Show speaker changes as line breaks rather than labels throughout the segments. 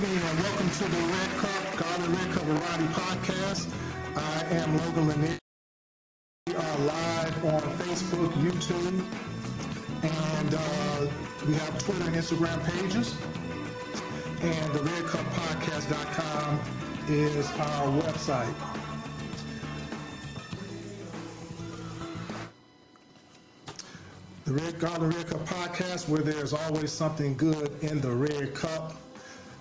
evening and welcome to the Red Cup, GarLan Red Cup Variety Podcast. I am Logan Lanier. We are live on Facebook, YouTube, and we have Twitter and Instagram pages. And the redcuppodcast.com is our website. The GarLan Red Cup Podcast, where there's always something good in the Red Cup.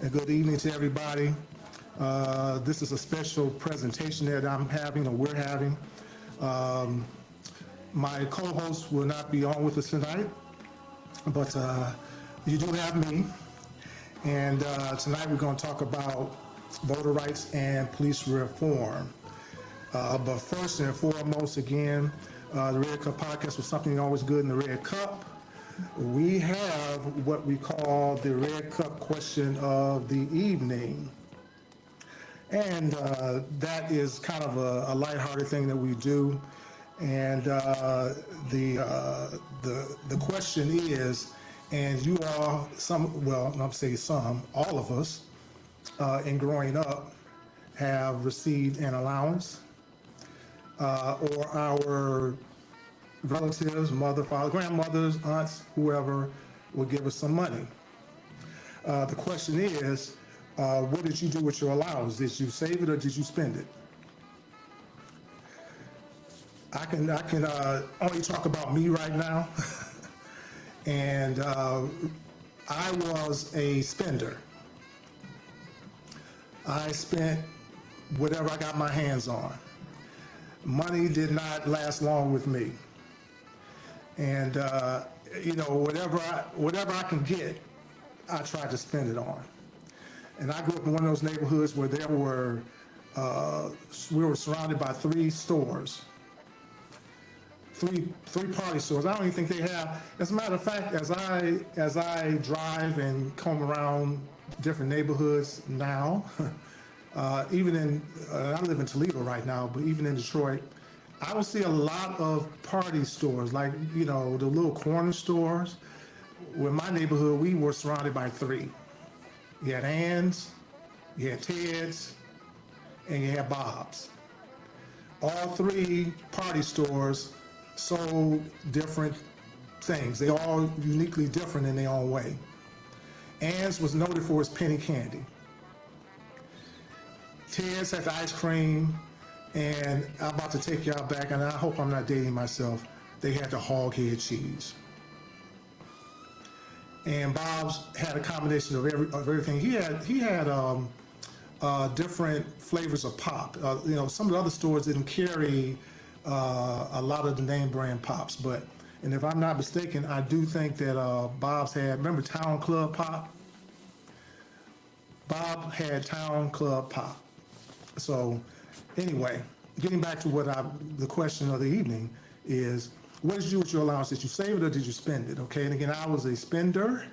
And good evening to everybody. This is a special presentation that I'm having, or we're having. My co-host will not be on with us tonight, but you do have me. And tonight we're going to talk about voter rights and police reform. But first and foremost, again, the Red Cup Podcast was something always good in the Red Cup. We have what we call the Red Cup question of the evening. And that is kind of a lighthearted thing that we do. And the question is, and you all, all of us, in growing up, have received an allowance, or our relatives, mother, father, grandmothers, aunts, whoever will give us some money. The question is, what did you do with your allowance? Did you save it or did you spend it? I can only talk about me right now. And I was a spender. I spent whatever I got my hands on. Money did not last long with me. And whatever I can get, I try to spend it on. And I grew up in one of those neighborhoods where there were we were surrounded by three stores, three party stores. I don't even think they have. As a matter of fact, as I drive and come around different neighborhoods now, even in I live in Toledo right now, but even in Detroit, I will see a lot of party stores, like, the little corner stores. In my neighborhood, we were surrounded by three. You had Ann's, you had Ted's, and you had Bob's. All three party stores sold different things. They all uniquely different in their own way. Ann's was noted for its penny candy. Ted's had the ice cream. And I'm about to take y'all back, and I hope I'm not dating myself. They had the hog head cheese. And Bob's had a combination of everything. He had different flavors of pop. Some of the other stores didn't carry a lot of the name brand pops, and if I'm not mistaken, I do think that Bob's had, remember Town Club Pop? Bob had Town Club Pop. So anyway, getting back to the question of the evening is, what did you do with your allowance? Did you save it or did you spend it? Okay, and again, I was a spender.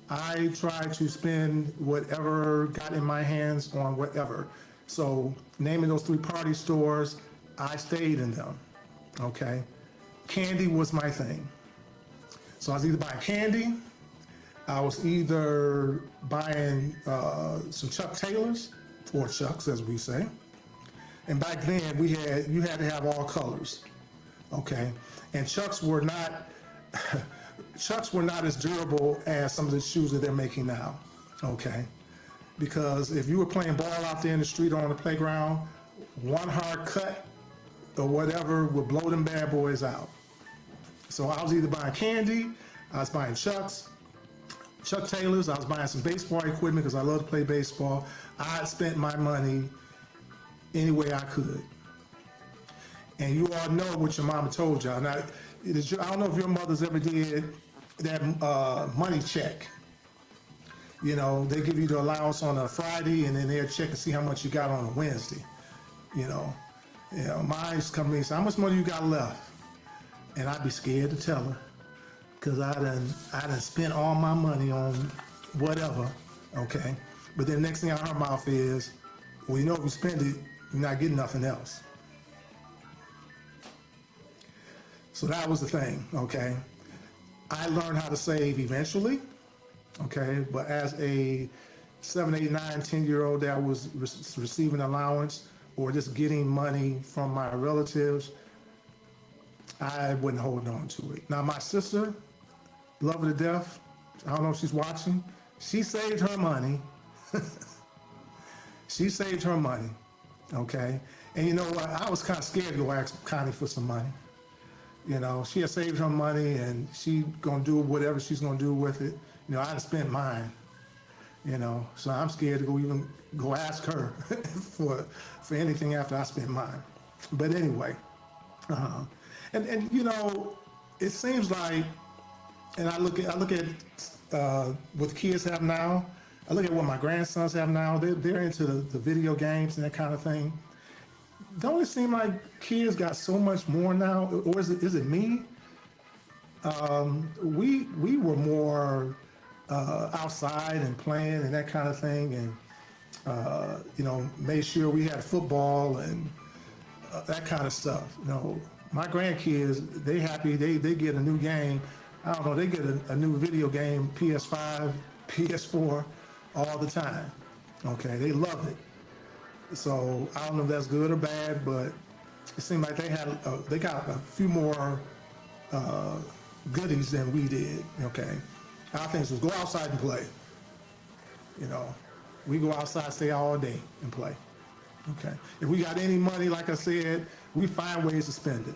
I tried to spend whatever got in my hands on whatever. So naming those three party stores, I stayed in them, okay? Candy was my thing. So I was either buying candy, I was either buying some Chuck Taylors, or Chucks as we say. And back then, you had to have all colors, okay? And Chucks were not as durable as some of the shoes that they're making now, okay? Because if you were playing ball out there in the street or on the playground, one hard cut or whatever would blow them bad boys out. So I was either buying candy, I was buying Chucks, Chuck Taylors, I was buying some baseball equipment because I love to play baseball. I spent my money any way I could. And you all know what your mama told y'all. Now, I don't know if your mothers ever did that money check. They give you the allowance on a Friday and then they'll check and see how much you got on a Wednesday. Mine used to come to me and say, how much money you got left? And I'd be scared to tell her because I done spent all my money on whatever, okay? But then next thing out of her mouth is, well, if you spend it, you're not getting nothing else. So that was the thing, okay? I learned how to save eventually, okay? But as a 7, 8, 9, 10-year-old that was receiving allowance or just getting money from my relatives, I wouldn't hold on to it. Now, my sister, love her to death, I don't know if she's watching, she saved her money. She saved her money, okay? And you know what? I was kind of scared to go ask Connie for some money. You know, she had saved her money and she gonna do whatever she's gonna do with it. You know, I had spent mine, you know, so I'm scared to even go ask her for anything after I spent mine. But anyway, and you know, it seems like, and I look at what the kids have now. I look at what my grandsons have now. They're into the video games and that kind of thing. Don't it seem like kids got so much more now, or is it me? We were more outside and playing and that kind of thing, and you know, made sure we had football and that kind of stuff. You know, my grandkids, they happy they get a new game. I don't know, they get a new video game, PS5, PS4, all the time. Okay, they love it. So I don't know if that's good or bad, but it seemed like they got a few more goodies than we did. Okay, our things was go outside and play. You know, we go outside, stay all day and play. Okay, if we got any money, like I said, we find ways to spend it.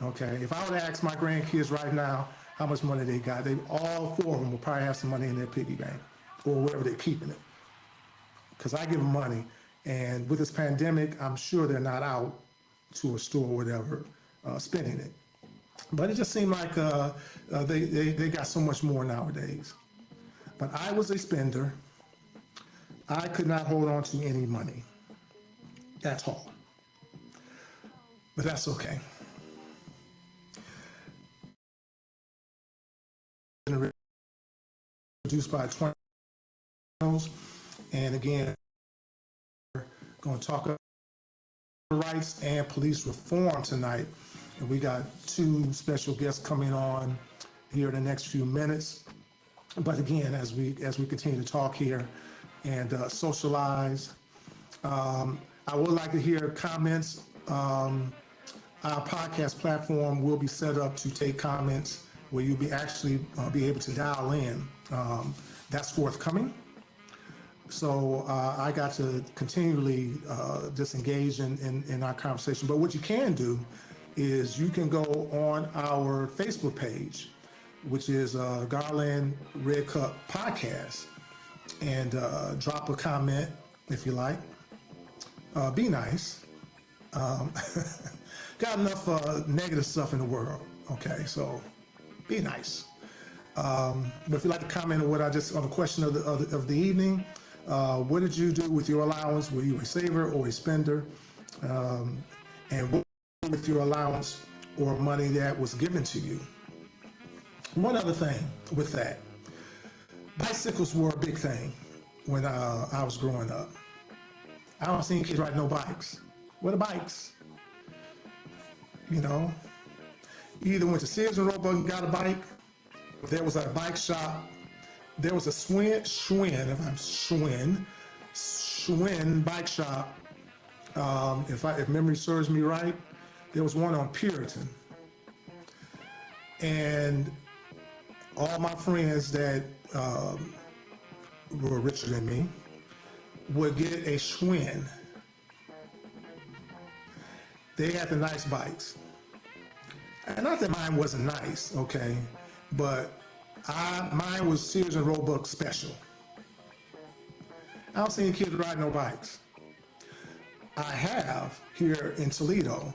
Okay, if I were to ask my grandkids right now how much money they got, all 4 of them will probably have some money in their piggy bank or wherever they're keeping it. Because I give them money. And with this pandemic, I'm sure they're not out to a store or whatever spending it. But it just seemed like they got so much more nowadays. But I was a spender. I could not hold on to any money at all. But that's okay. Reduced by 20. And again, going to talk about rights and police reform tonight. And we got 2 special guests coming on here in the next few minutes. But again, as we continue to talk here and socialize, I would like to hear comments. Our podcast platform will be set up to take comments where you'll be actually be able to dial in. That's forthcoming. So I got to continually disengage in our conversation. But what you can do is you can go on our Facebook page, which is GarLan Red Cup Podcast, and drop a comment if you like. Be nice. Got enough negative stuff in the world, okay? So be nice. But if you'd like to comment on what on the question of the evening, what did you do with your allowance? Were you a saver or a spender? And what with your allowance or money that was given to you? One other thing with that, bicycles were a big thing when I was growing up. I don't see kids riding no bikes. What are bikes? You know, you either went to Sears and Roebuck and got a bike. If there was a bike shop, there was a Schwinn bike shop. If memory serves me right, there was one on Puritan. And all my friends that were richer than me would get a Schwinn. They had the nice bikes. And not that mine wasn't nice, okay, but mine was Sears and Roebuck special. I don't see any kids riding no bikes. I have here in Toledo,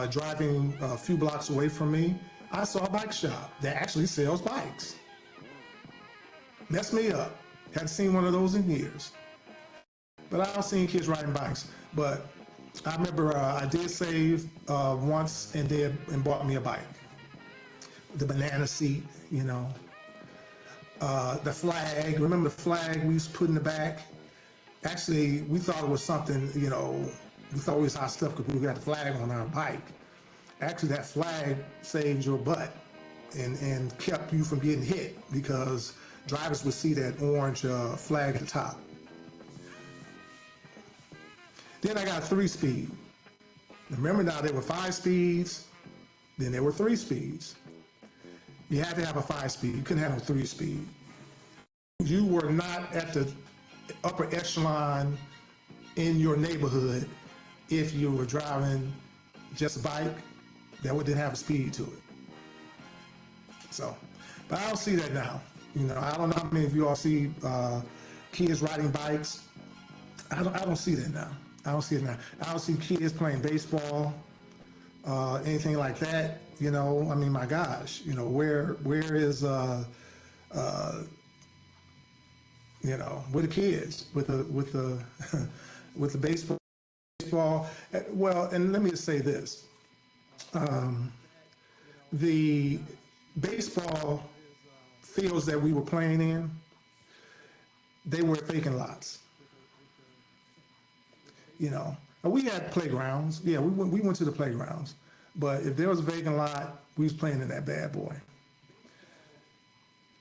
driving a few blocks away from me, I saw a bike shop that actually sells bikes. Messed me up. Hadn't seen one of those in years. But I don't see any kids riding bikes. But I remember I did save once and bought me a bike. The banana seat, you know. The flag, remember the flag we used to put in the back? Actually, we thought it was something, you know, we thought it was our stuff because we got the flag on our bike. Actually, that flag saved your butt and kept you from getting hit because drivers would see that orange flag at the top. Then I got 3-speed. Remember now, there were 5 speeds, then there were 3 speeds. You had to have a 5-speed. You couldn't have no 3-speed. You were not at the upper echelon in your neighborhood if you were driving just a bike that didn't have a speed to it. So, but I don't see that now. You know, I don't know how many of you all see kids riding bikes. I don't see that now. I don't see it now. I don't see kids playing baseball, anything like that. You know, I mean, my gosh, you know, where is you know, with the kids, with the with the baseball. Well, and let me just say this: the baseball fields that we were playing in, they were vacant lots. You know, we had playgrounds. Yeah, we went to the playgrounds, but if there was a vacant lot, we was playing in that bad boy.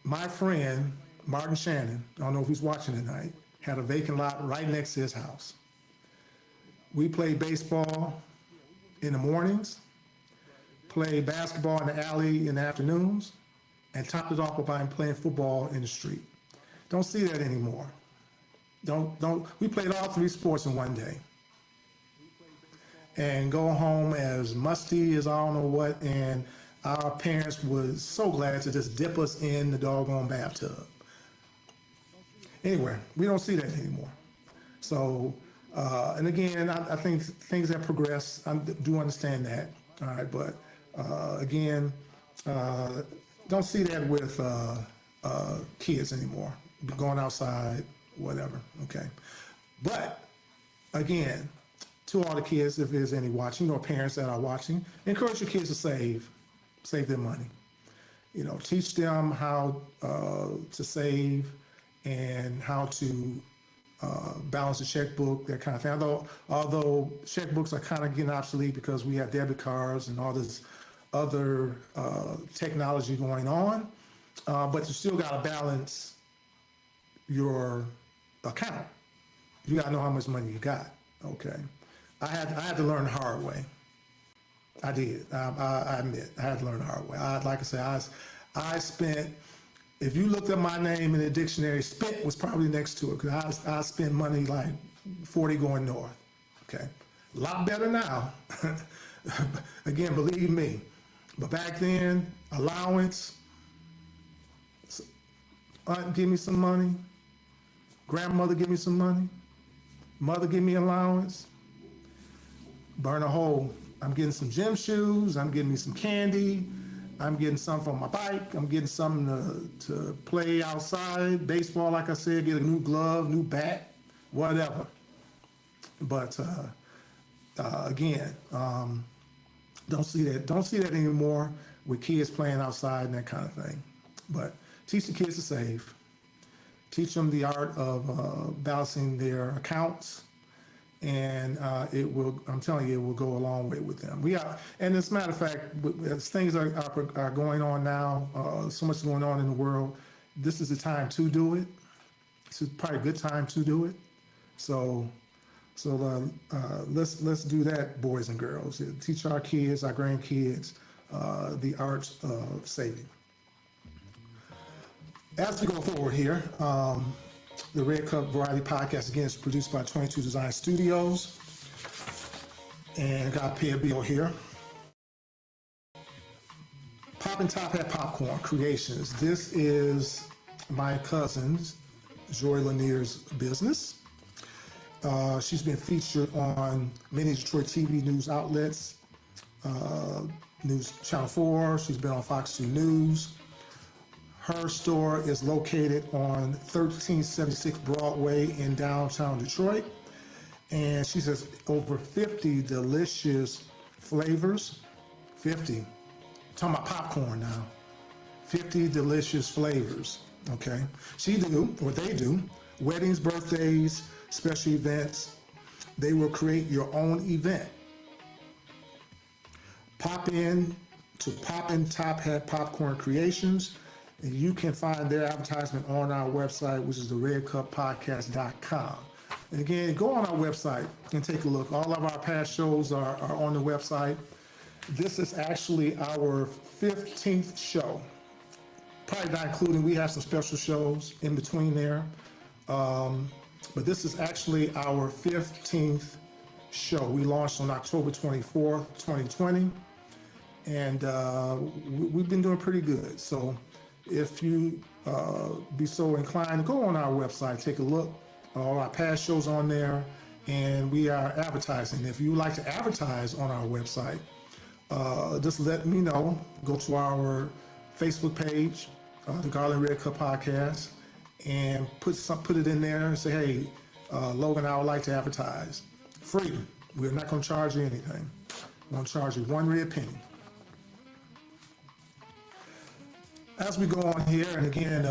My friend Martin Shannon, I don't know if he's watching tonight, had a vacant lot right next to his house. We played baseball in the mornings, played basketball in the alley in the afternoons, and topped it off by playing football in the street. Don't see that anymore. We played all 3 sports in one day. And go home as musty as I don't know what, and our parents was so glad to just dip us in the doggone bathtub. Anyway, we don't see that anymore. So, and again, I think things have progressed. I do understand that. All right, but again, don't see that with kids anymore. Going outside, whatever. Okay, but again, to all the kids, if there's any watching or parents that are watching, encourage your kids to save their money. You know, teach them how to save and how to balance a checkbook, that kind of thing. Although checkbooks are kind of getting obsolete because we have debit cards and all this other technology going on, but you still got to balance your account. You got to know how much money you got. Okay, I had to learn the hard way. I did. I admit I had to learn the hard way. Like I said, I spent. If you looked up my name in the dictionary, spent was probably next to it because I spent money like 40 going north. Okay, a lot better now. Again, believe me. But back then, allowance. Aunt give me some money. Grandmother give me some money. Mother give me allowance. Burn a hole. I'm getting some gym shoes. I'm getting me some candy. I'm getting some for my bike. I'm getting something to play outside. Baseball, like I said, get a new glove, new bat, whatever. But again, don't see that anymore with kids playing outside and that kind of thing. But teach the kids to save. Teach them the art of balancing their accounts. And it will, I'm telling you, it will go a long way with them. And as a matter of fact, as things are going on now, so much going on in the world, this is the time to do it. This is probably a good time to do it. So let's do that, boys and girls. Teach our kids, our grandkids, the art of saving. As we go forward here, the Red Cup Variety Podcast, again, is produced by 22 Design Studios. And got to pay a bill here. Poppin' Top Hat Popcorn Creations. This is my cousin's, Joy Lanier's business. She's been featured on many Detroit TV news outlets, News Channel 4. She's been on Fox 2 News. Her store is located on 1376 Broadway in downtown Detroit. And she says over 50 delicious flavors. 50. I'm talking about popcorn now. 50 delicious flavors. Okay. They do, weddings, birthdays, special events. They will create your own event. Pop in to Poppin' Top Hat Popcorn Creations And you can find their advertisement on our website, which is the redcuppodcast.com. And again, go on our website and take a look. All of our past shows are on the website. This is actually our 15th show. Probably not including, we have some special shows in between there. But this is actually our 15th show. We launched on October 24th, 2020. And we've been doing pretty good. So if you be so inclined, go on our website, take a look. All our past shows on there, and we are advertising. If you would like to advertise on our website, just let me know. Go to our Facebook page, the GarLan Red Cup Podcast, and put it in there and say, hey, Logan, I would like to advertise. Free. We're not going to charge you anything. We're going to charge you one red penny. As we go on here, and again,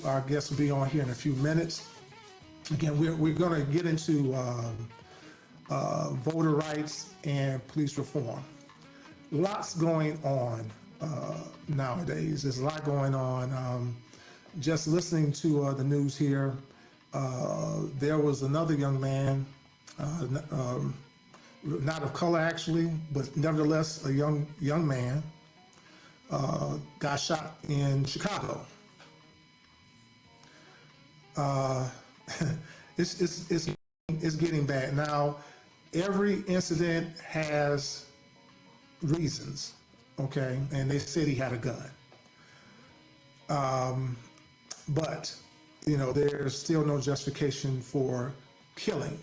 our guests will be on here in a few minutes. Again, we're going to get into voter rights and police reform. Lots going on nowadays. There's a lot going on. Just listening to the news here, there was another young man, not of color actually, but nevertheless a young man, got shot in Chicago. It's getting bad. Now, every incident has reasons, okay? And they said he had a gun. But, you know, there's still no justification for killing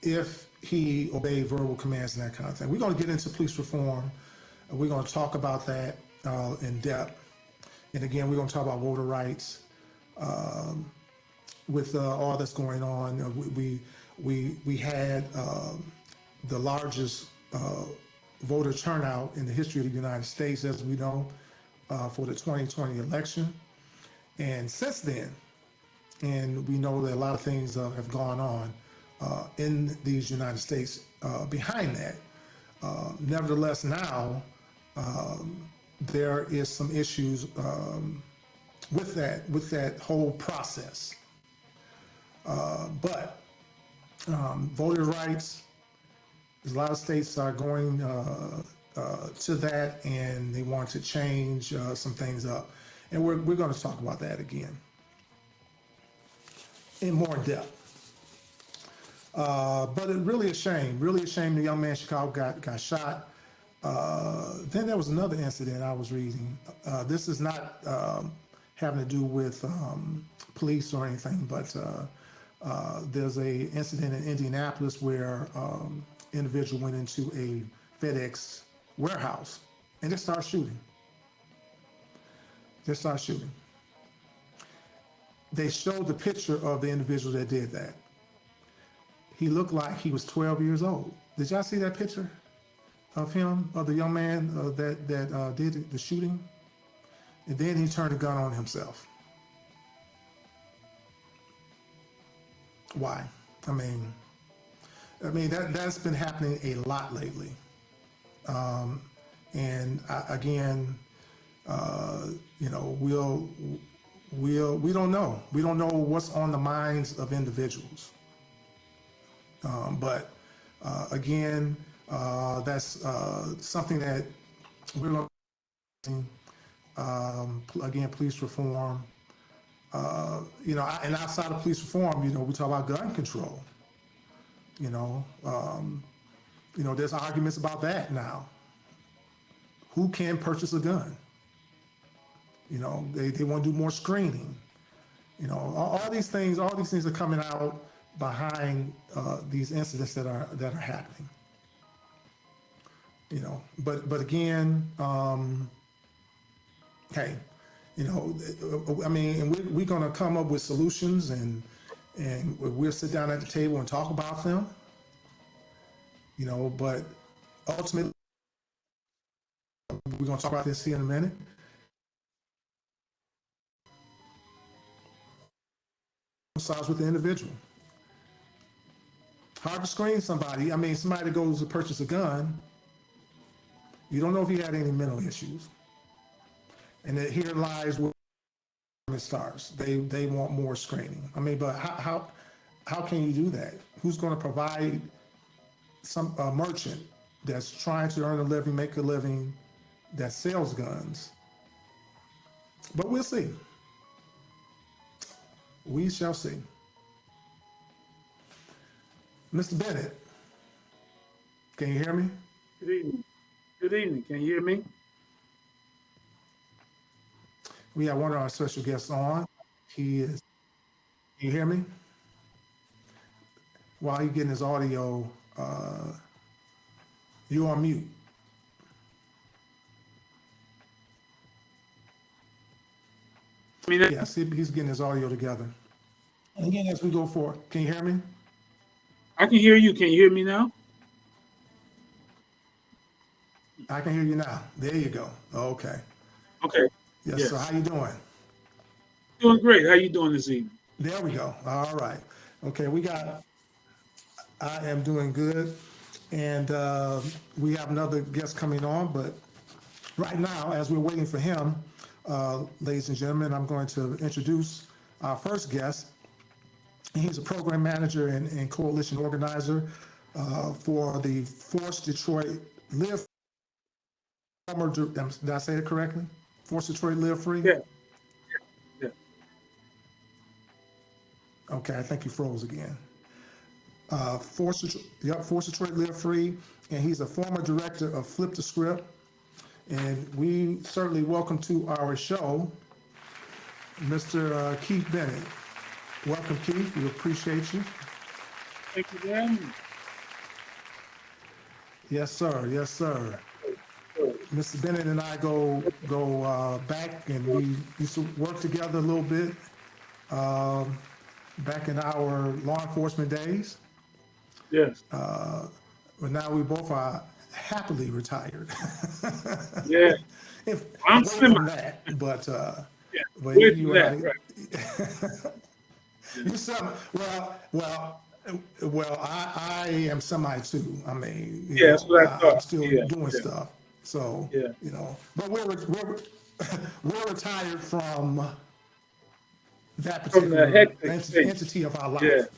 if he obeyed verbal commands and that kind of thing. We're going to get into police reform. We're going to talk about that in depth. And again, we're going to talk about voter rights. With all that's going on, we had the largest voter turnout in the history of the United States, as we know, for the 2020 election. And since then, and we know that a lot of things have gone on in these United States behind that. Nevertheless, now there is some issues with that whole process. But voter rights, a lot of states are going to that, and they want to change some things up. And we're going to talk about that again in more depth. But it really a shame the young man in Chicago got shot. Then there was another incident I was reading. This is not having to do with police or anything, but there's a incident in Indianapolis where individual went into a FedEx warehouse and just started shooting. They showed the picture of the individual that did that. He looked like he was 12 years old. Did y'all see that picture of him, of the young man that did the shooting? And then he turned the gun on himself. Why? I mean that's been happening a lot lately. And again, you know, we don't know. We don't know what's on the minds of individuals. But again, that's something that we're going to, again, police reform. You know, and outside of police reform, you know, we talk about gun control. You know, there's arguments about that now. Who can purchase a gun? You know, they want to do more screening. You know, all these things are coming out behind these incidents that are happening. You know, but again, hey, you know, I mean, and we're going to come up with solutions, and we'll sit down at the table and talk about them. You know, but ultimately, we're going to talk about this here in a minute. Sides with the individual. Hard to screen somebody. I mean, somebody that goes to purchase a gun, you don't know if he had any mental issues. And here lies where it starts. They want more screening. I mean, but how can you do that? Who's going to provide some a merchant that's trying to earn a living, make a living, that sells guns? But we'll see. We shall see. Mr. Bennett, can you hear me?
Good evening. Good evening. Can you hear me?
We have one of our special guests on. He is, can you hear me? While he's getting his audio, you on mute.
I mean,
Yeah, see, he's getting his audio together. And again, as we go forward, can you hear me?
I can hear you. Can you hear me now?
I can hear you now. There you go. Okay.
Okay.
Yes, so
Yes.
how you doing?
Doing great. How you doing this evening?
There we go. All right. Okay, I am doing good. And we have another guest coming on, but right now, as we're waiting for him, ladies and gentlemen, I'm going to introduce our first guest. He's a program manager and coalition organizer for the Force Detroit Live. Did I say it correctly? Force Detroit Live Free?
Yeah. Yeah.
Okay, I think you froze again. Force Detroit Live Free, and he's a former director of Flip the Script. And we certainly welcome to our show, Mr. Keith Bennett. Welcome, Keith. We appreciate you.
Thank you, Dan.
Yes, sir. Yes, sir. Mr. Bennett and I go back, and we used to work together a little bit back in our law enforcement days.
Yes.
But now we both are happily retired.
Yeah. I'm
Away
semi.
from that, but
Yeah.
but
Away
you
from
and
that.
I,
Right.
you some well, I am semi too. I mean,
Yeah. That's what I
I'm
thought.
still
Yeah.
doing
Yeah.
stuff. So,
Yeah.
but we're we're retired from that
From the
particular
hectic space.
entity of our
Yeah.
life,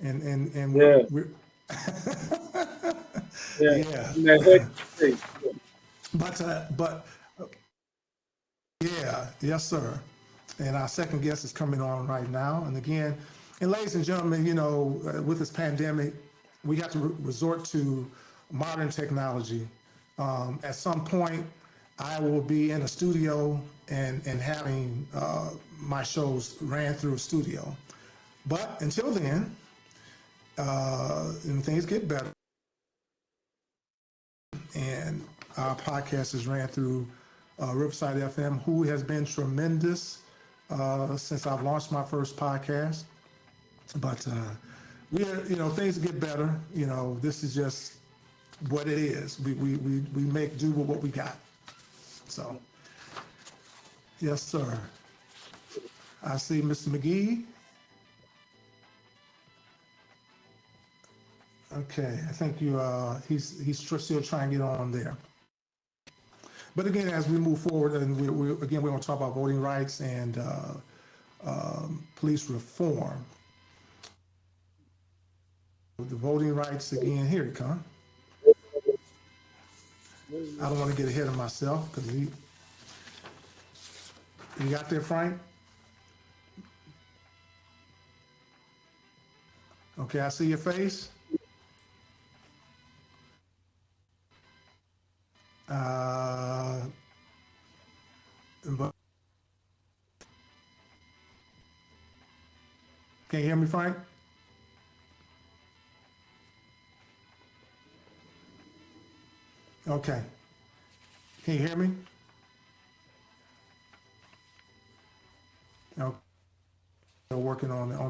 and
Yeah.
we're
Yeah.
yeah.
From that hectic space. Yeah.
But yeah, yes, sir. And our second guest is coming on right now. And again, and ladies and gentlemen, with this pandemic, we have to resort to modern technology. At some point, I will be in a studio and having my shows ran through a studio. But until then, and things get better, and our podcast is ran through Riverside FM, who has been tremendous since I've launched my first podcast. But things get better. This is just what it is. We make do with what we got. So, yes, sir. I see Mr. McGee. Okay, I think he's still trying to get on there. But again, as we move forward, and we're going to talk about voting rights and police reform. The voting rights again. Here it comes. I don't want to get ahead of myself because you got there, Frank? Okay, I see your face. But can you hear me, Frank? Okay. Can you hear me? Okay. Still working on it.
I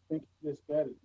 think you just got it.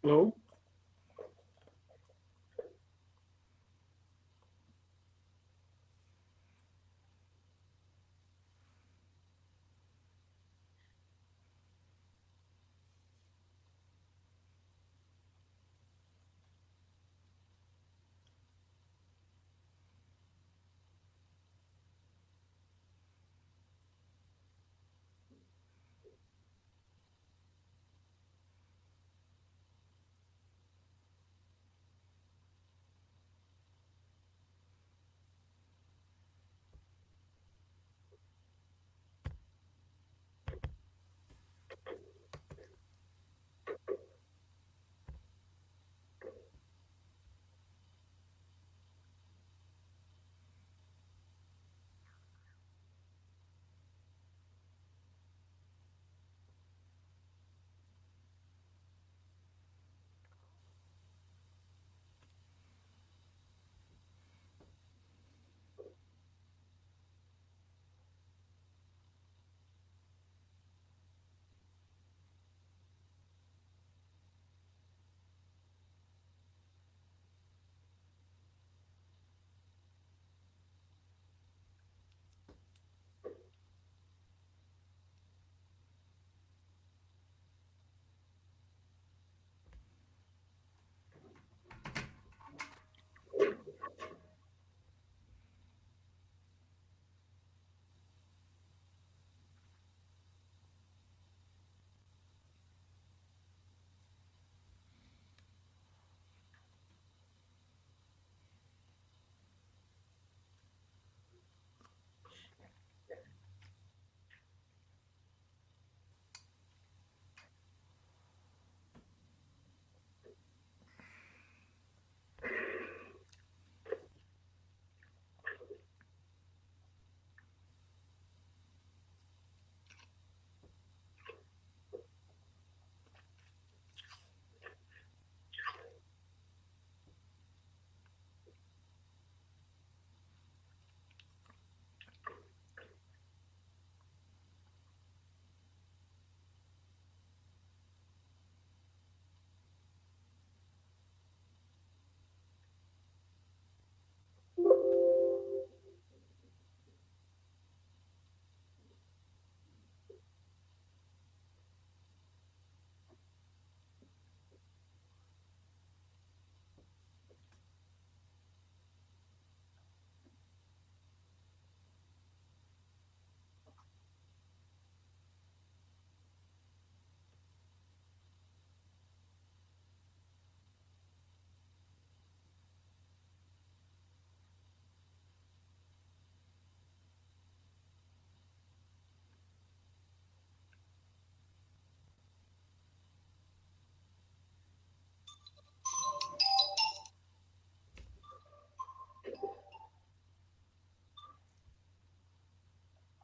Hello?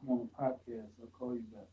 I'm on a podcast. I'll call you back.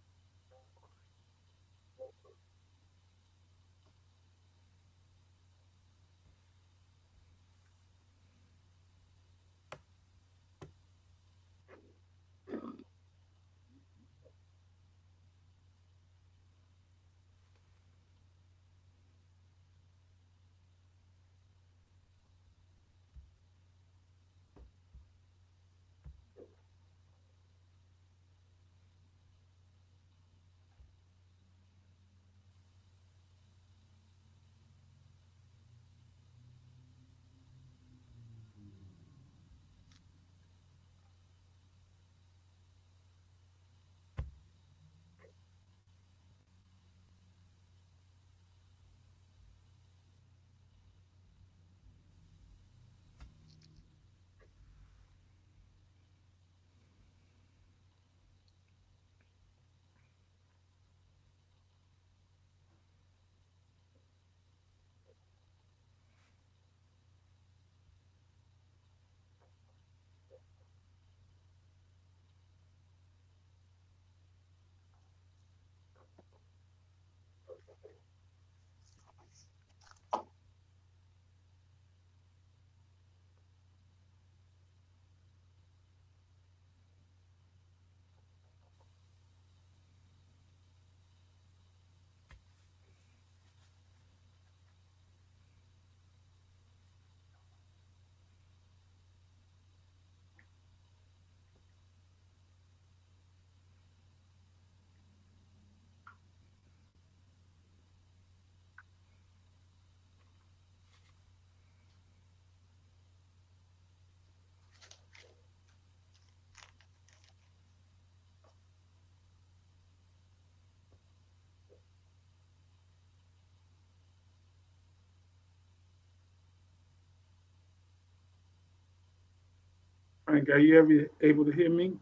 Frank, are you ever able to hear me?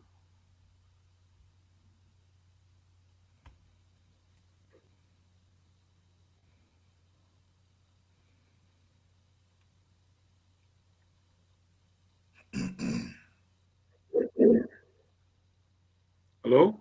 Hello?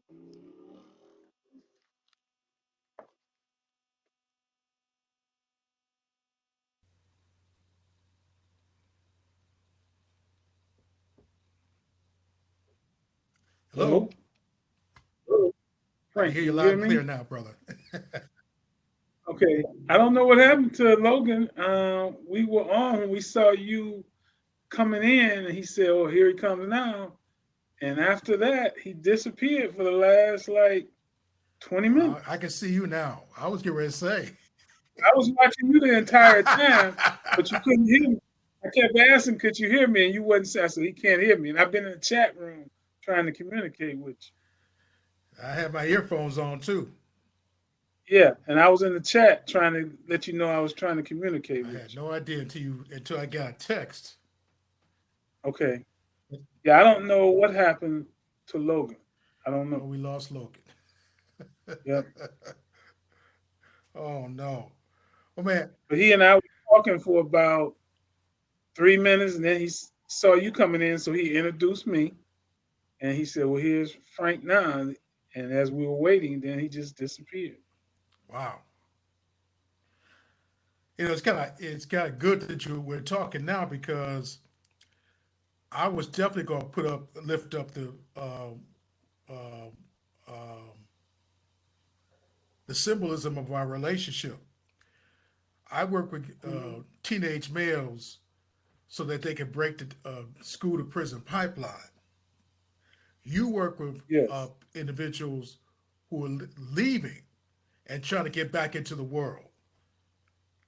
Hello?
Hello? Hello?
I can
Frank,
hear
can
you
you
loud
hear
and
me?
clear now, brother.
Okay. I don't know what happened to Logan. We were on when we saw you coming in, and he said, "Oh, here he comes now." And after that, he disappeared for the last like 20
Well, I
minutes.
can see you now. I was getting ready to say.
I was watching you the entire time, but you couldn't hear me. I kept asking, "Could you hear me?" And you wouldn't say. I said, "He can't hear me." And I've been in the chat room trying to communicate with
I had my earphones on too.
you. Yeah, and I was in the chat trying to let you know I was trying to communicate
I
with
had no idea until I got a text.
you. Okay. Yeah, I don't know what happened to Logan. I don't
Oh,
know.
we lost Logan.
Yep.
Oh no. Oh man.
But he and I were talking for about 3 minutes, and then saw you coming in, so he introduced me, and he said, "Well, here's Frank now." And as we were waiting, then he just disappeared.
Wow. It's kind of good that you we're talking now because I was definitely going to lift up uh, um, the symbolism of our relationship. I work with
Hmm.
teenage males so that they can break the school to prison pipeline. You work with
Yes.
individuals who are leaving and trying to get back into the world.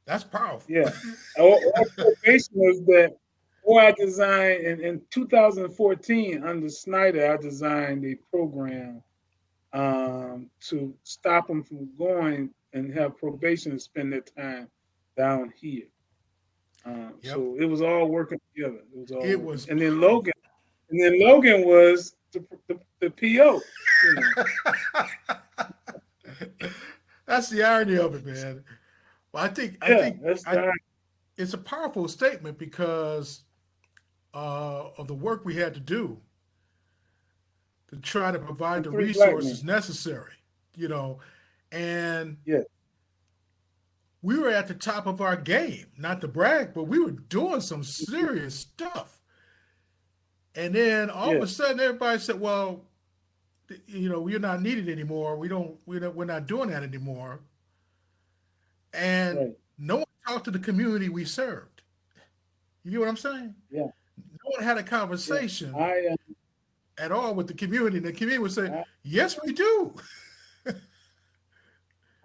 That's powerful.
Yeah. Our probation was that. Or I designed in 2014 under Snyder. I designed a program to stop them from going and have probation and spend their time down here.
Yep.
So it was all working together. It was all
It
working.
was
And
powerful.
then Logan was the PO. You know.
That's the irony of it, man. Well, I
Yeah,
think
that's the
it's a powerful statement because of the work we had to do to try to provide
and
the
three black
resources
men.
necessary, you know, and
Yeah,
we were at the top of our game. Not to brag, but we were doing some serious stuff. And then all of
yeah,
a sudden, everybody said, "Well, we're not needed anymore. We're not doing that anymore." And
right.
no one talked to the community we served. You get what I'm saying?
Yeah,
No one had a
yeah.
conversation
I
at all with the community. And the community would say,
I
"Yes, we do."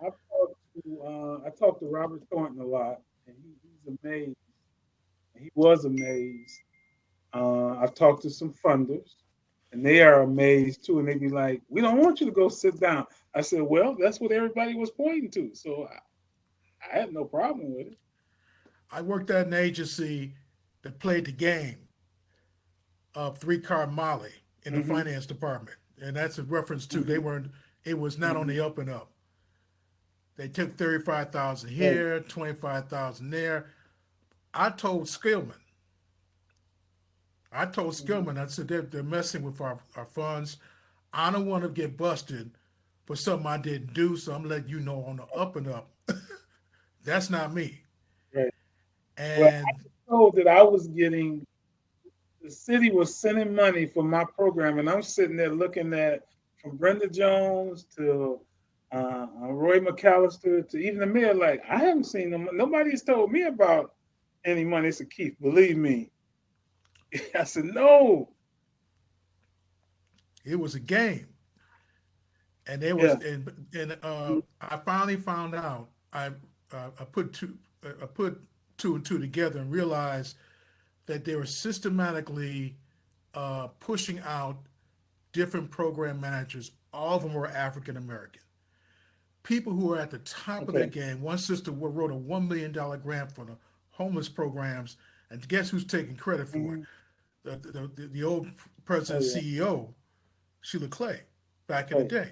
I talked to Robert Thornton a lot, and he's amazed. He was amazed. I've talked to some funders, and they are amazed too. And they be like, "We don't want you to go sit down." I said, "Well, that's what everybody was pointing to, so I had no problem with it."
I worked at an agency that played the game of three car Molly in the
Hmm.
finance department. And that's a reference to they
Hmm.
weren't, it was not on
Hmm.
the up and up. They took 35,000
Right.
here, 25,000 there. I told Skillman,
Hmm.
I said, they're messing with our funds. I don't want to get busted for something I didn't do, so I'm letting you know on the up and up. That's not me.
Right. Well, I
And
was told that I was getting the city was sending money for my program, and I'm sitting there looking at from Brenda Jones to Roy McAllister to even the mayor. Like I haven't seen them. Nobody's told me about any money. It's a Keith. Believe me. I said no.
it was a game. And there was,
Yeah.
and I finally found out. I put two and two together and realized that they were systematically pushing out different program managers. All of them were African American. People who were at the top of their
Okay.
game. One sister wrote a $1 million grant for the homeless programs, and guess who's taking credit for it?
Hmm.
The old
Oh
president
yeah.
CEO, Sheila Clay, back in the
Right.
day.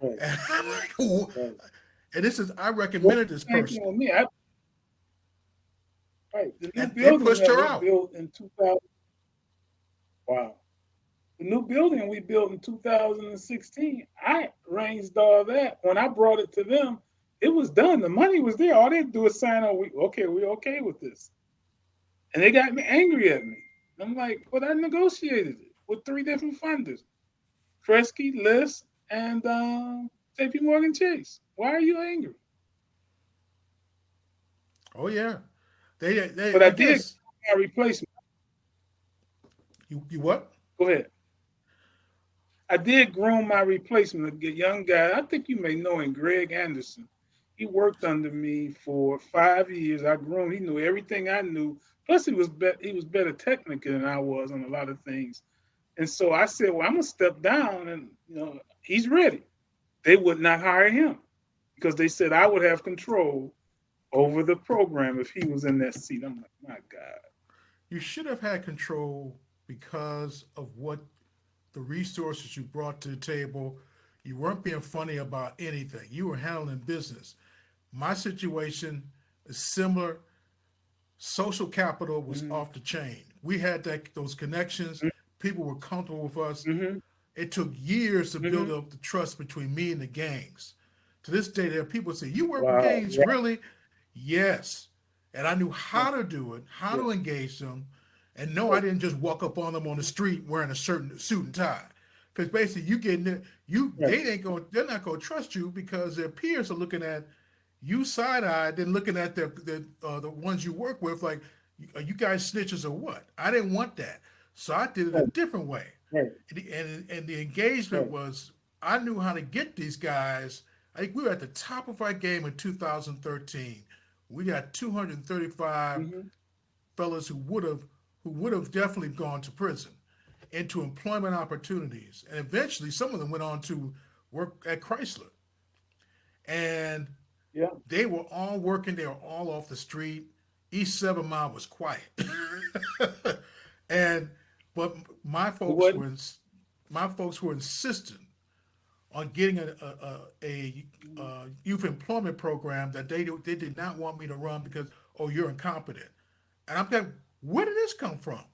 Right.
And I'm like, "Oh,"
Right.
and this is I
Well,
recommended this
same thing
person,
with me. Right. The new
and they
building
pushed
that
her
we
out.
built in 2000. Wow. The new building we built in 2016, I arranged all that. When I brought it to them, it was done. The money was there. All they do is sign on. We're okay with this. And they got me angry at me. I'm like, but I negotiated it with three different funders: Kresge, List, and JP Morgan Chase. Why are you angry?
Oh yeah,
But I
I
did
guess
my replacement.
you what?
Go ahead. I did groom my replacement, a young guy. I think you may know him, Greg Anderson. He worked under me for 5 years. I groomed. He knew everything I knew. Plus, he was better technically than I was on a lot of things. And so I said, "Well, I'm gonna step down, and he's ready." They would not hire him because they said I would have control over the program if he was in that seat. I'm like, my God.
You should have had control because of what the resources you brought to the table. You weren't being funny about anything. You were handling business. My situation is similar. Social capital was
Mm-hmm.
off the chain. We had those connections. People were comfortable with us.
Mm-hmm.
It took years to build
Mm-hmm.
up the trust between me and the gangs. To this day, there are people who say, "You work with
Wow.
gangs,
Yeah.
really?" Yes. And I knew how to do it, how
Yeah.
to engage them. And no, I
Right.
didn't just walk up on them on the street wearing a certain suit and tie. Because basically you getting it,
Right.
they're not gonna trust you because their peers are looking at you side eyed, then looking at the ones you work with, like, are you guys snitches or what? I didn't want that. So I did it a
Right.
different way.
Right.
And the engagement
Right.
was, I knew how to get these guys. I think we were at the top of our game in 2013. We got 235
Mm-hmm.
fellas who would have definitely gone to prison, into employment opportunities, and eventually some of them went on to work at Chrysler. And
Yeah.
they were all working. They were all off the street. East 7 Mile was quiet. and but my
It
folks
wasn't.
were my folks were insistent on getting a youth employment program that they did not want me to run because, oh, you're incompetent. And I'm thinking, where did this come from?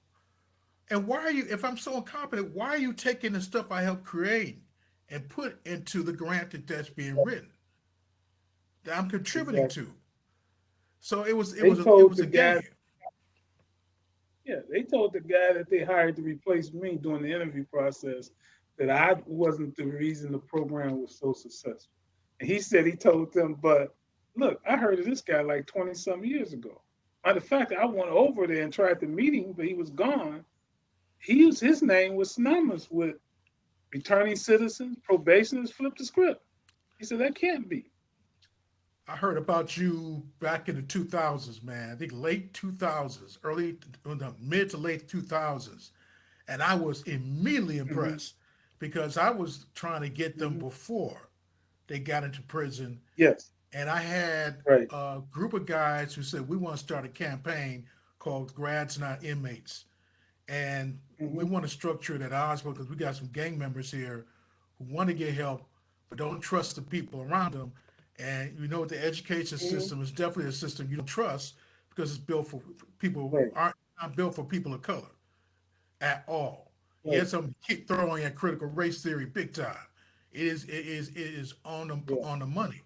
And why are you, if I'm so incompetent, why are you taking the stuff I helped create and put into the grant that's being written, that I'm contributing
Exactly.
to? So
They
it
told
was
the
a
guy.
game.
Yeah, they told the guy that they hired to replace me during the interview process that I wasn't the reason the program was so successful. And he said he told them, but look, I heard of this guy like 20 some years ago. Matter of fact, I went over there and tried to meet him, but he was gone. His name was synonymous with returning citizens, probationers, flip the script. He said that can't be.
I heard about you back in the 2000s, man. I think late 2000s, no, mid to late 2000s. And I was immediately
Hmm.
impressed because I was trying to get them
Hmm.
before they got into prison.
Yes,
And I had
right.
a group of guys who said, we want to start a campaign called Grads Not Inmates. And we
Hmm.
want to structure it at Oswald because we got some gang members here who want to get help but don't trust the people around them. And you know, the education
Hmm.
system is definitely a system you don't trust because it's built for people who
Right,
aren't not built for people of color at all.
right.
Yes, I'm keep throwing at critical race theory big time. It is
Yeah.
on the money.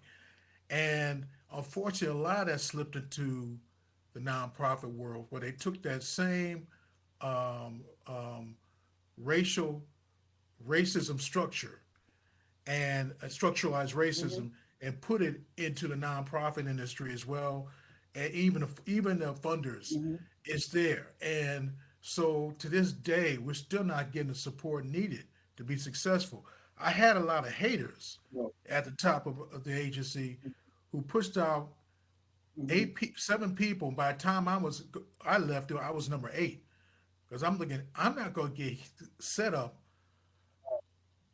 And unfortunately, a lot of that slipped into the nonprofit world where they took that same um, um, racial racism structure and structuralized
Hmm.
racism and put it into the nonprofit industry as well. And even the funders
Hmm.
is there. And so to this day, we're still not getting the support needed to be successful. I had a lot of haters
No.
at the top of the agency who pushed out
Hmm.
7 people. By the time I left, I was number 8 because I'm thinking I'm not going to get set up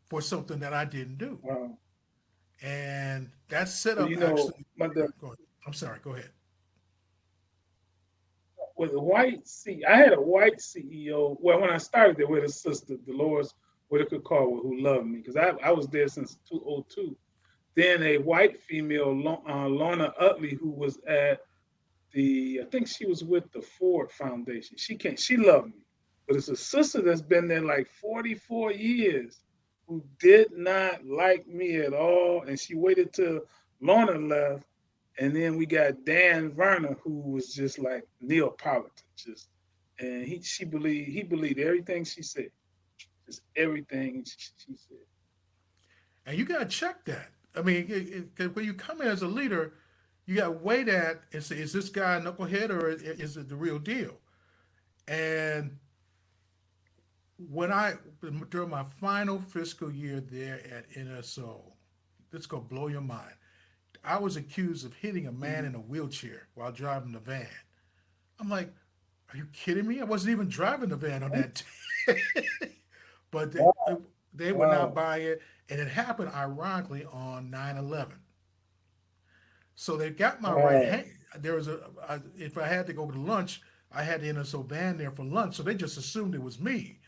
for something that I didn't do,
Wow.
and that
Well,
setup
you
actually.
know, the
Go ahead. I'm sorry. Go ahead.
with a I had a white CEO. Well, when I started there with a sister, Dolores Whitaker Carver, who loved me because I was there since 2002. Then a white female, Lorna Utley, who was at I think she was with the Ford Foundation. She loved me. But it's a sister that's been there like 44 years who did not like me at all. And she waited till Lorna left. And then we got Dan Verner, who was just like Neapolitan, just and he believed everything she said, just everything she said.
And you got to check that. I mean, when you come in as a leader, you got to weigh that and say, is this guy a knucklehead or is it the real deal? And when during my final fiscal year there at NSO, this is going to blow your mind. I was accused of hitting a man
Mm-hmm.
in a wheelchair while driving the van. I'm like, are you kidding me? I wasn't even driving the van on that day. But they would not
Wow.
buy it. And it happened ironically on 9/11. So they got my right
Wow.
hand. There was if I had to go to lunch, I had the NSO van there for lunch. So they just assumed it was me.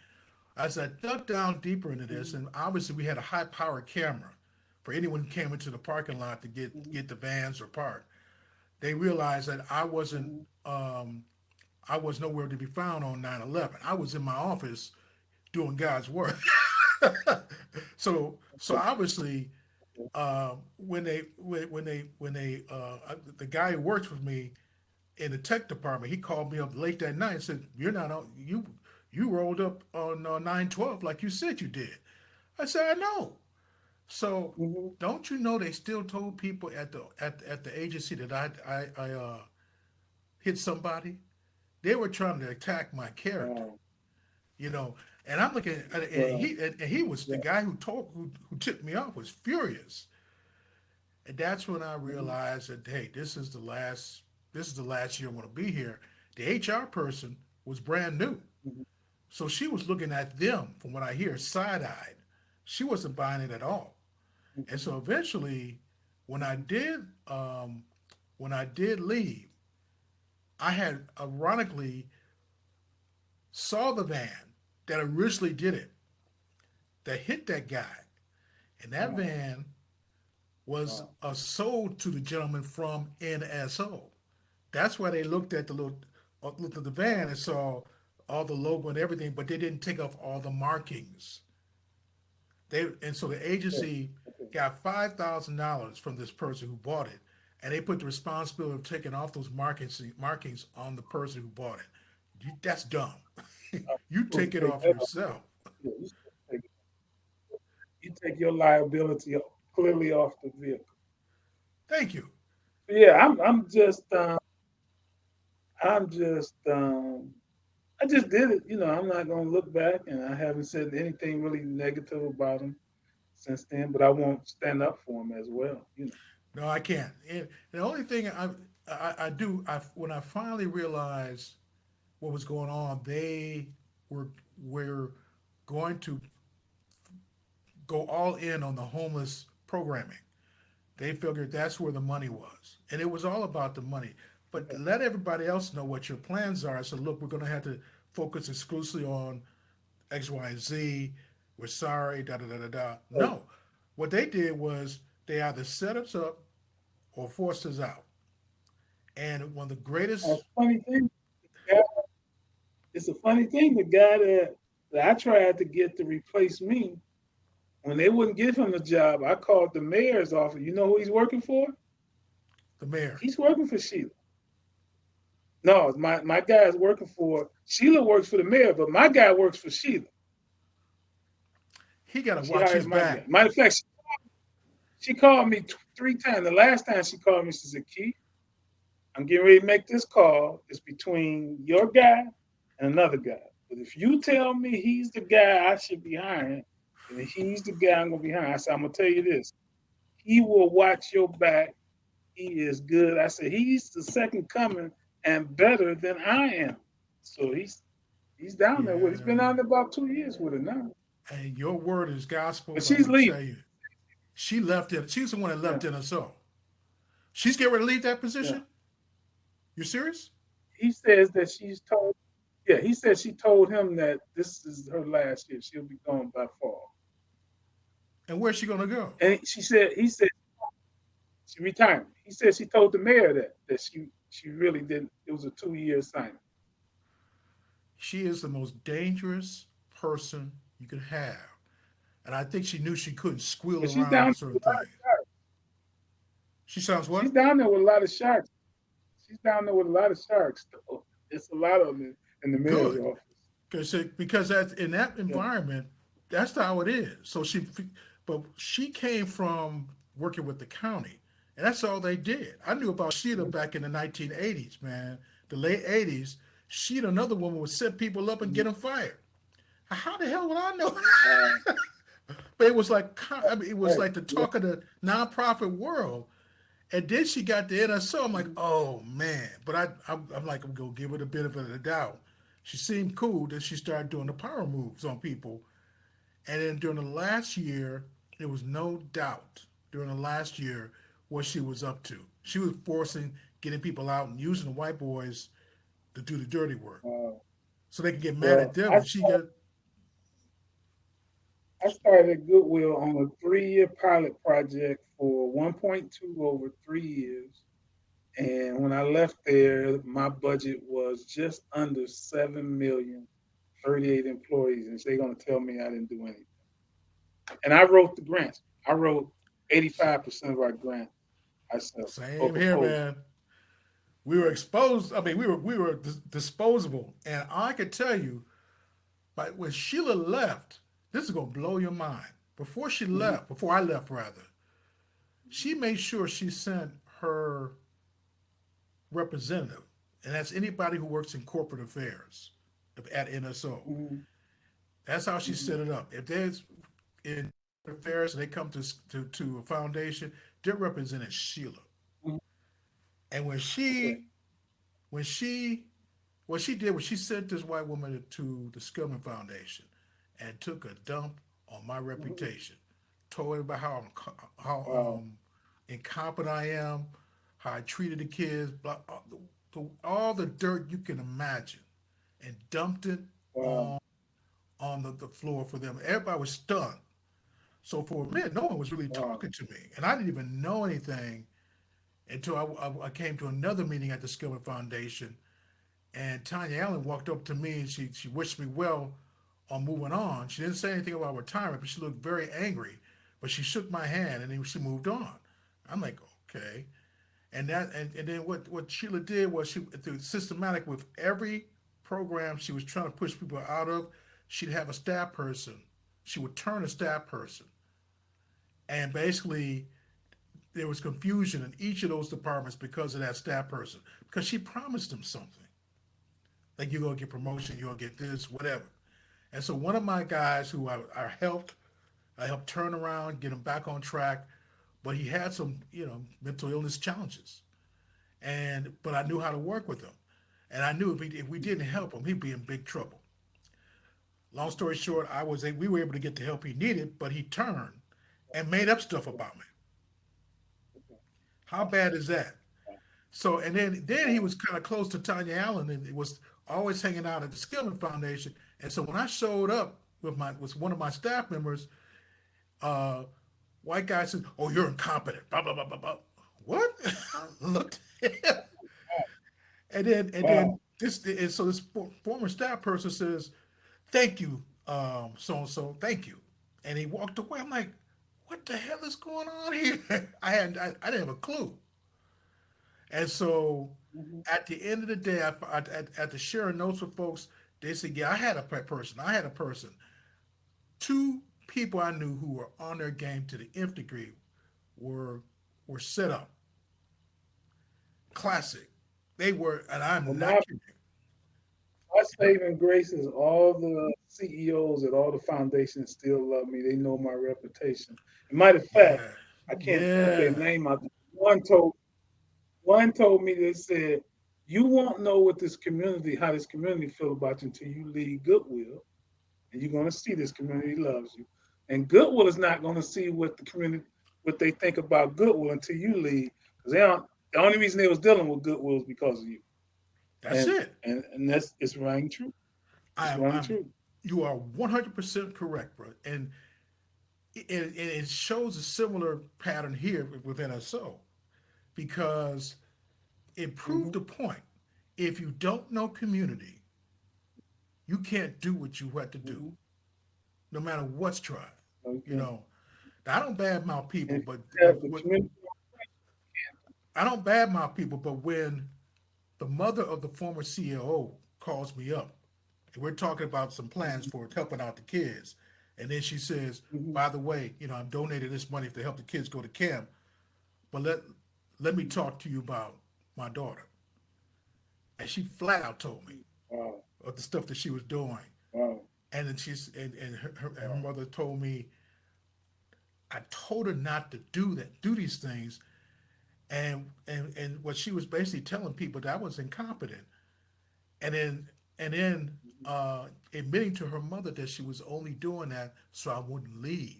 As I dug down deeper into this, and obviously we had a high powered camera for anyone who came into the parking lot to get the vans or parked. They realized that I was nowhere to be found on 9/11. I was in my office doing God's work. So obviously, the guy who works with me in the tech department, he called me up late that night and said, "You're not on you rolled up on 9/12 like you said you did." I said, "I know." So
Mm-hmm.
don't you know they still told people at the agency that I hit somebody? They were trying to attack my character,
Wow.
you know. And I'm looking at
Well,
and he was the guy who tipped me off was furious. And that's when I
mm-hmm.
realized that hey, this is the last year I want to be here. The HR person was brand new.
Mm-hmm.
So she was looking at them, from what I hear, side eyed. She wasn't buying it at all. And
Mm-hmm.
so eventually, when I did when I did leave, I had ironically saw the van that originally did it, that hit that guy. And that
Wow.
van was
Wow.
sold to the gentleman from NSO. That's why they looked at the van and saw all the logo and everything, but they didn't take off all the markings. And so the
Okay.
agency
Okay.
got $5,000 from this person who bought it, and they put the responsibility of taking off those markings on the person who bought it. That's dumb.
I'm
You
supposed
take it
to take
off
that off.
yourself.
Yeah, you take your liability clearly off the vehicle.
Thank you.
Yeah, I'm just I just did it. I'm not gonna look back, and I haven't said anything really negative about him since then. But I won't stand up for him as well.
No, I can't. And the only thing I do when I finally realized what was going on, they were were going to go all in on the homeless programming. They figured that's where the money was. And it was all about the money. But
Okay.
let everybody else know what your plans are. So, look, we're going to have to focus exclusively on X, Y, and Z. We're sorry, da da da da da.
So,
No. What they did was they either set us up or forced us out. And one of the
a
greatest,
funny thing, yeah, it's a funny thing. The guy that I tried to get to replace me, when they wouldn't give him the job, I called the mayor's office. You know who he's working for?
the mayor,
He's working for Sheila. No, my guy is working for Sheila. Works for the mayor, but my guy works for Sheila.
he got to
She
watch
hires
his
my guy.
back.
Matter of fact, she called me 3 times. The last time she called me, she said, "Keith, I'm getting ready to make this call. It's between your guy and another guy. But if you tell me he's the guy I should be hiring, and he's the guy I'm gonna be hiring," I said, "I'm gonna tell you this. He will watch your back. He is good." I said, "He's the second coming and better than I am." So he's down there with. He's been
Yeah.
down there about 2 years with it now.
And your word is gospel,
But
but I'm
she's
going to
leaving.
tell you, she left it. She's the one that
Yeah,
left NSO. She's getting ready to leave that
yeah.
position? You serious?
He says that she's told. Yeah, he said she told him that this is her last year. She'll be gone by fall.
And where's she going to go?
And he said she retired. He said she told the mayor that she really didn't. It was a 2 year assignment.
She is the most dangerous person you could have. And I think she knew she couldn't squeal
But she's
around
down.
certain things. She sounds
She's
what?
down there with a lot of sharks. She's down there with a lot of sharks. Though. It's a lot of them in the mayor's
Good.
office.
Because that's in that
Yeah.
environment, that's how it is. So but she came from working with the county, and that's all they did. I knew about Sheila
Mhm.
back in the 1980s, man, the late 80s. Sheila, another woman, would set people up and get
Mhm.
them fired. How the hell would I know?
Wow.
But it was like, I mean, it was
Right.
like the
Yeah.
talk of the nonprofit world. And then she got the NSO. I'm like,
Mhm.
oh man. But I'm like, I'm gonna give her the benefit of the doubt. She seemed cool. Then she started doing the power moves on people. And then during the last year, there was no doubt during the last year what she was up to. She was forcing, getting people out and using the white boys to do the dirty work,
Wow.
so they could get mad at
Well,
them. And she got,
I started at Goodwill on a 3-year pilot project for 1.2 over 3 years. And when I left there, my budget was just under 7 million, 38 employees, and they're gonna tell me I didn't do anything. And I wrote the grants. I wrote 85% of our grant myself or
same here,
proposal.
man. We were exposed. I mean, we were disposable. And I could tell you, but when Sheila left, this is gonna blow your mind. Before she
Mhm.
left, before I left rather, she made sure she sent her representative, and that's anybody who works in corporate affairs at NSO.
Mhm.
That's how she
Mhm.
set it up. If there's in affairs and they come to a foundation, they're representing Sheila.
Mhm.
And
Okay.
when she what she did was she sent this white woman to the Skillman Foundation and took a dump on my
Mhm.
reputation. Told everybody how
Wow.
incompetent I am, how I treated the kids, all the dirt you can imagine, and dumped it
Wow.
on the floor for them. Everybody was stunned. So for a minute, no one was really
Wow.
talking to me, and I didn't even know anything until I came to another meeting at the Skillman Foundation. And Tanya Allen walked up to me and she wished me well on moving on. She didn't say anything about retirement, but she looked very angry. But she shook my hand and then she moved on. I'm like, okay. And then what Sheila did was she through systematic with every program she was trying to push people out of, she'd have a staff person. She would turn a staff person. And basically there was confusion in each of those departments because of that staff person. Because she promised them something. Like you're gonna get promotion, you're gonna get this, whatever. And so one of my guys who I helped turn around, get him back on track, but he had some, mental illness challenges. And but I knew how to work with him, and I knew if we didn't help him, he'd be in big trouble. Long story short, we were able to get the help he needed, but he turned and made up stuff about me. How bad is that? So and then he
Wow.
was kind of close to Tanya Allen and it was always hanging out at the Skillman Foundation. And so when I showed up with one of my staff members, uh, white guy said, "Oh, you're incompetent." Blah blah blah blah blah. What? I looked at him. And then
Wow.
this and so this former staff person says, "Thank you, so and so, thank you," and he walked away. I'm like, "What the hell is going on here?" I didn't have a clue. And so
Mhm.
at the end of the day, at the sharing notes with folks, they said, "Yeah, I had a person. I had a person. Two people I knew who were on their game to the nth degree were were set up. Classic. They were, and
Well,
I'm not
my
kidding.
my saving grace is all the CEOs at all the foundations still love me. They know my reputation. And matter of fact,
Yeah,
I can't put their
yeah.
name out. One told me they said, "You won't know what this community, how this community feel about you until you leave Goodwill, and you're gonna see this community loves you. And Goodwill is not gonna see what the community, what they think about Goodwill until you leave, because they don't. The only reason they was dealing with Goodwill is because of you."
That's
And
it.
that's it's rang true. It's rang
I'm.
true.
You are 100% correct, bro. And it shows a similar pattern here with NSO because it proved
Hmm.
a point. If you don't know community, you can't do what you had to do,
Mm-hmm.
no matter what's tried. You
Okay.
know, I don't badmouth people,
And
but
yeah, but you mentioned,
I don't badmouth people, but when the mother of the former CEO calls me up, and we're talking about some plans for helping out the kids, and then she says,
mm-hmm,
"By the way, I'm donating this money to help the kids go to camp, but let me talk to you about my daughter." And she flat out told me
wow,
of the stuff that she was doing,
wow,
and then her
wow,
mother told me, I told her not to do these things, and what she was basically telling people that I was incompetent, and then admitting to her mother that she was only doing that so I wouldn't leave.